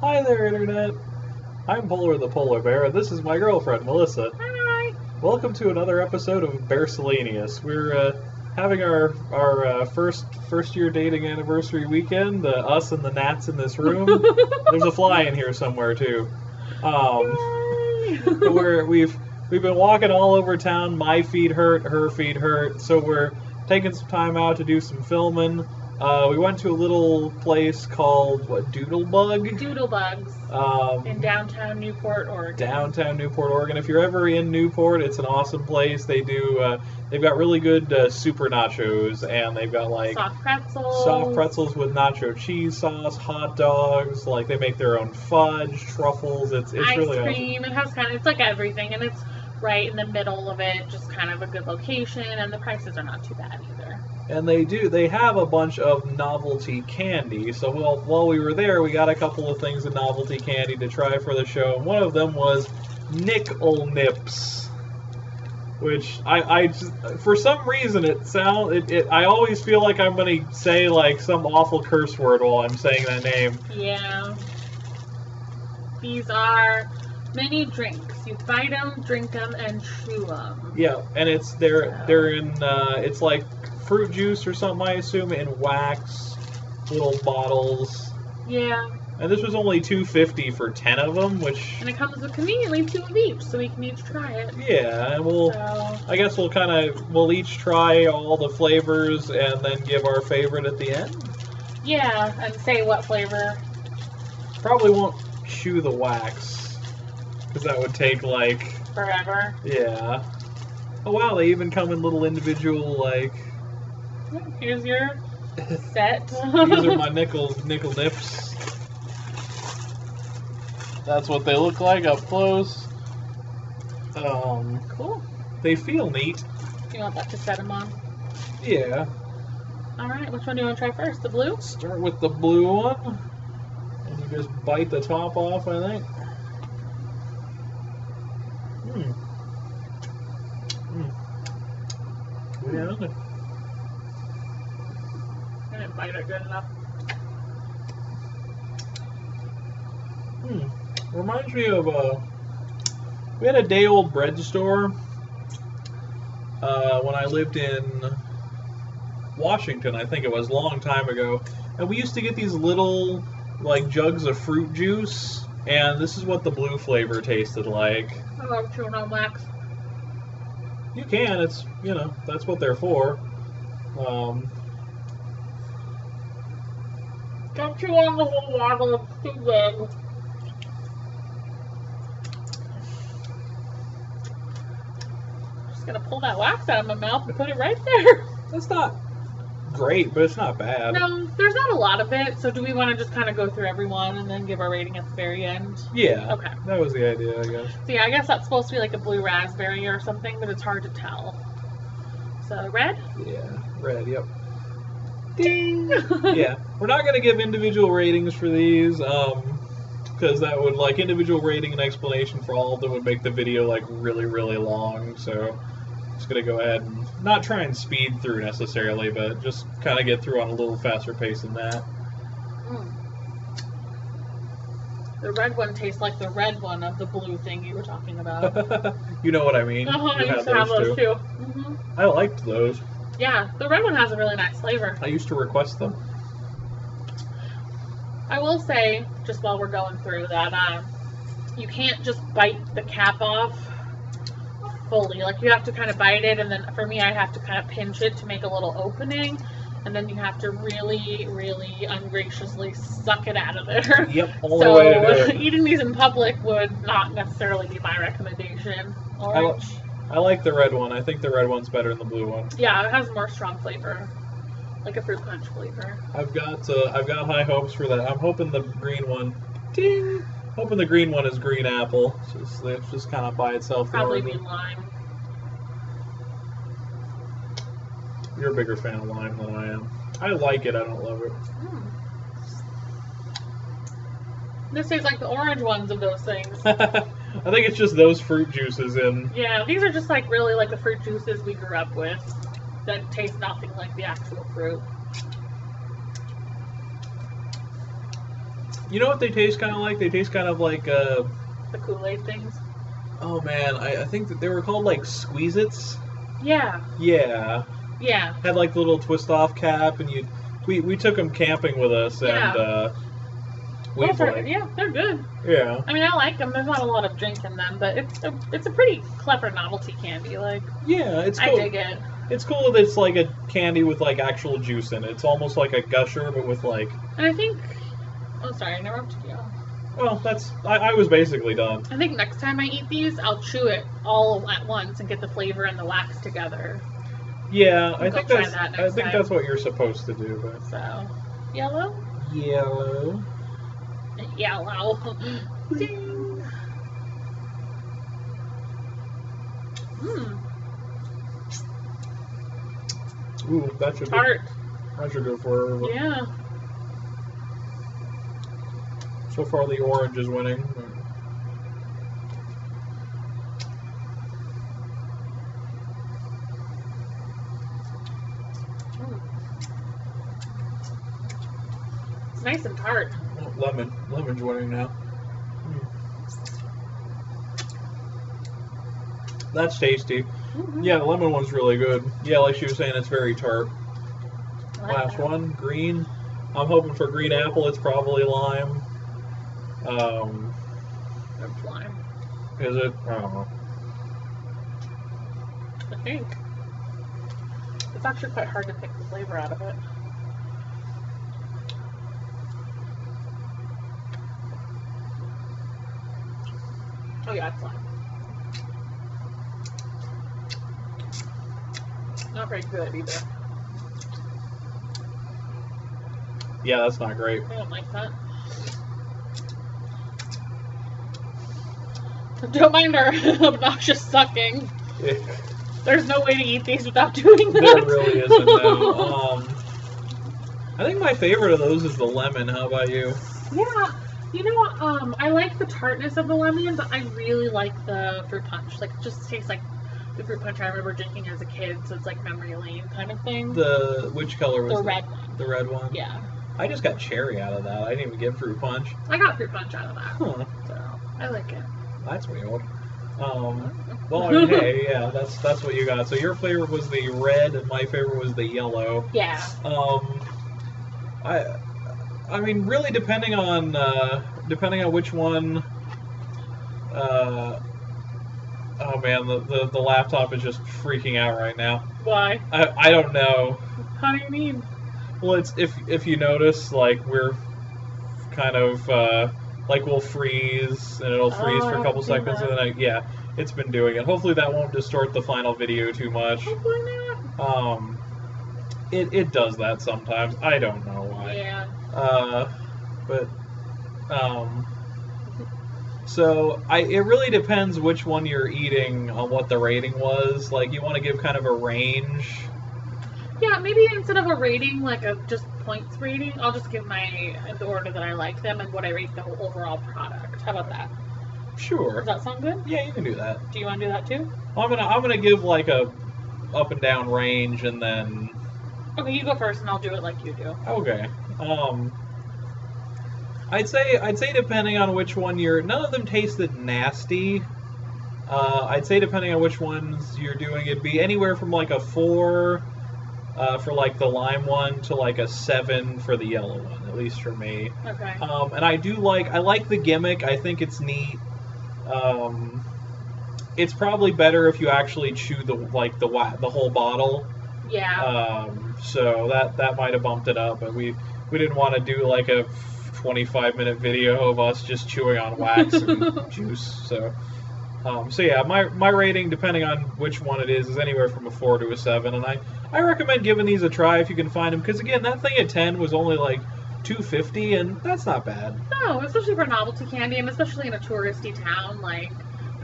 Hi there, Internet. I'm Polar the Polar Bear, and this is my girlfriend, Melissa. Hi. Welcome to another episode of Bearcellaneous. We're having our first year dating anniversary weekend. Us and the gnats in this room. There's a fly in here somewhere too. Yay. We've been walking all over town. My feet hurt, her feet hurt, so we're taking some time out to do some filming. We went to a little place called Doodlebug. Doodlebugs in downtown Newport, Oregon. Downtown Newport, Oregon. If you're ever in Newport, it's an awesome place. They've got really good super nachos, and they've got like soft pretzels. Soft pretzels with nacho cheese sauce, hot dogs. Like they make their own fudge, truffles. It's really awesome. Ice cream. It has it's like everything, and it's right in the middle of it. Just kind of a good location, and the prices are not too bad either. And they have a bunch of novelty candy. So while we were there, we got a couple of things of novelty candy to try for the show. And one of them was Nik L Nips, which I just, for some reason I always feel like I'm gonna say like some awful curse word while I'm saying that name. Yeah. These are mini drinks. You bite them, drink them, and chew them. Yeah, and they're in it's like fruit juice or something, I assume, in wax little bottles. Yeah. And this was only $2.50 for 10 of them, which. And it comes with conveniently 2 of each, so we can each try it. Yeah, and I guess we'll each try all the flavors and then give our favorite at the end. Yeah, and say what flavor. Probably won't chew the wax, because that would take like forever. Yeah. Oh wow, they even come in little individual like. Here's your set. These are my Nik L Nips. That's what they look like up close. Cool. They feel neat. You want that to set them on? Yeah. Alright, which one do you want to try first? The blue? Start with the blue one. And you just bite the top off, I think. Yeah. I didn't bite it good enough. Reminds me of we had a day-old bread store when I lived in Washington, I think it was, a long time ago. And we used to get these little like jugs of fruit juice, and this is what the blue flavor tasted like. I love chewing on wax. You can, it's, that's what they're for. Don't chew on the whole bottle, it's too big. Just gonna pull that wax out of my mouth and put it right there. That's not great, but it's not bad. No, there's not a lot of it, so do we want to just kind of go through every one and then give our rating at the very end? Yeah. Okay. That was the idea, I guess. So yeah, I guess that's supposed to be like a blue raspberry or something, but it's hard to tell. So, red? Yeah, red, yep. Ding! Yeah, we're not going to give individual ratings for these, because that would, like, individual rating and explanation for all of them would make the video, like, really, really long, so I'm just going to go ahead and not try and speed through necessarily, but just kind of get through on a little faster pace than that. The red one tastes like the red one of the blue thing you were talking about. You know what I mean. I used to have those too. I liked those. Yeah, the red one has a really nice flavor. I used to request them. I will say, just while we're going through that, you can't just bite the cap off fully. Like, you have to kind of bite it, and then for me, I have to kind of pinch it to make a little opening, and then you have to really, really ungraciously suck it out of there. Yep, all the way there. Eating these in public would not necessarily be my recommendation. Orange. I like the red one. I think the red one's better than the blue one. Yeah, it has more strong flavor, like a fruit punch flavor. I've got high hopes for that. I'm hoping the green one, ding. Hoping the green one is green apple. It's just kind of by itself. Probably be lime. You're a bigger fan of lime than I am. I like it. I don't love it. This tastes like the orange ones of those things. I think it's just those fruit juices in. Yeah, these are just like really like the fruit juices we grew up with that taste nothing like the actual fruit. You know what they taste kind of like? They taste kind of like The Kool-Aid things. oh man, I think that they were called like Squeeze-Its. Yeah. Yeah. Yeah. Had like the little twist-off cap, and we took them camping with us, and yeah, they're good. Yeah. I mean, I like them. There's not a lot of drink in them, but it's a pretty clever novelty candy. Like, yeah, it's cool. I dig it. It's cool that it's like a candy with like actual juice in it. It's almost like a gusher, but with like. And I think. Oh, sorry, I interrupted you. Well, I was basically done. I think next time I eat these, I'll chew it all at once and get the flavor and the wax together. Yeah, I think that's that's what you're supposed to do. But so, yellow. Yellow. Ding. Ooh, that should tart. That should go for her. Yeah. So far, the orange is winning. It's nice and tart. Oh, lemon's winning now. That's tasty. Mm-hmm. Yeah, the lemon one's really good. Yeah, like she was saying, it's very tart. Last that. one, green. I'm hoping for green apple. It's probably lime. That's lime. Is it? I don't know. I think. It's actually quite hard to pick the flavor out of it. Oh yeah, it's lime. Not very good either. Yeah, that's not great. I don't like that. Don't mind our obnoxious sucking. Yeah. There's no way to eat these without doing that. There really isn't, no. I think my favorite of those is the lemon. How about you? Yeah. You know, I like the tartness of the lemon, but I really like the fruit punch. Like, it just tastes like the fruit punch I remember drinking as a kid, so it's like memory lane kind of thing. Which color was the red one? The red one? Yeah. I just got cherry out of that. I didn't even get fruit punch. I got fruit punch out of that. Huh. So, I like it. That's weird. Well, I mean, hey, yeah, that's what you got. So your favorite was the red, and my favorite was the yellow. Yeah. I mean, really, depending on which one. Oh man, the laptop is just freaking out right now. Why? I don't know. How do you mean? Well, it's if you notice, like we're kind of like we'll freeze and it'll freeze for a couple seconds, and then it's been doing it. Hopefully that won't distort the final video too much. Hopefully not. It does that sometimes. I don't know why. Yeah. So it really depends which one you're eating on what the rating was. Like, you want to give kind of a range. Yeah, maybe instead of a rating, like a just points rating, I'll just give the order that I like them and what I rate the whole overall product. How about that? Sure. Does that sound good? Yeah, you can do that. Do you want to do that too? I'm gonna give like a up and down range, and then. Okay, you go first, and I'll do it like you do. Okay. I'd say depending on which one none of them tasted nasty. I'd say depending on which ones you're doing, it'd be anywhere from like a 4 for like the lime one to like a 7 for the yellow one, at least for me. Okay. And I like the gimmick. I think it's neat. It's probably better if you actually chew the whole bottle. Yeah. So that might have bumped it up, but we didn't want to do like a 25-minute video of us just chewing on wax and juice. So yeah, my rating, depending on which one it is anywhere from a 4 to a 7, and I recommend giving these a try if you can find them, because again, that thing at 10 was only like $2.50, and that's not bad. No, especially for novelty candy, and especially in a touristy town, like.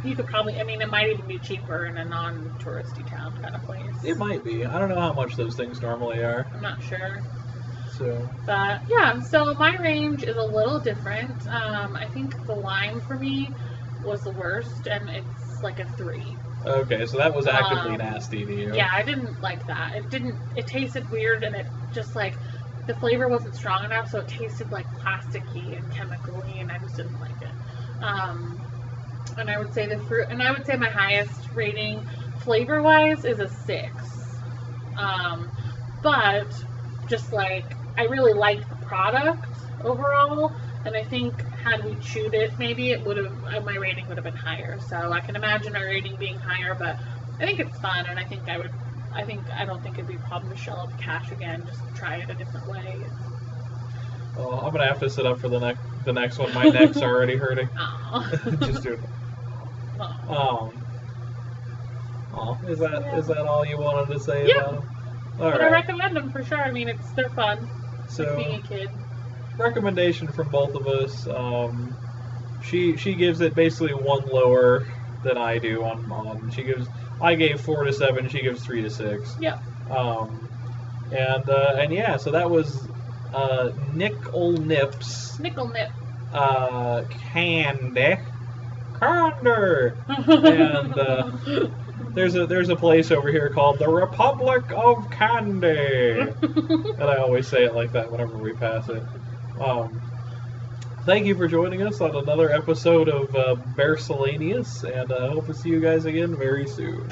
You could probably, I mean, it might even be cheaper in a non-touristy town kind of place. It might be. I don't know how much those things normally are. I'm not sure. So. But, yeah, so my range is a little different. I think the lime for me was the worst, and it's like a 3. Okay, so that was actively nasty to you. Yeah, I didn't like that. It tasted weird, and it just like, the flavor wasn't strong enough, so it tasted like plasticky and chemically, and I just didn't like it. And I would say the fruit, and I would say my highest rating flavor-wise is a 6. But just like, I really liked the product overall, and I think had we chewed it, maybe it would have, my rating would have been higher. So I can imagine our rating being higher, but I think it's fun, and I don't think it'd be a problem to shell out cash again, just try it a different way. Oh, I'm gonna have to sit up for the next one. My neck's already hurting. Just do it. Is that all you wanted to say about them? All right. I recommend them for sure. I mean, they're fun. So, like being a kid. Recommendation from both of us. She gives it basically one lower than I do on. I gave 4 to 7. She gives 3 to 6. Yeah. And yeah, so that was Nik L Nips. Nik-L-Nip. Candy. And there's a place over here called the Republic of Candy. And I always say it like that whenever we pass it. Thank you for joining us on another episode of Bearcellaneous, and I hope to see you guys again very soon.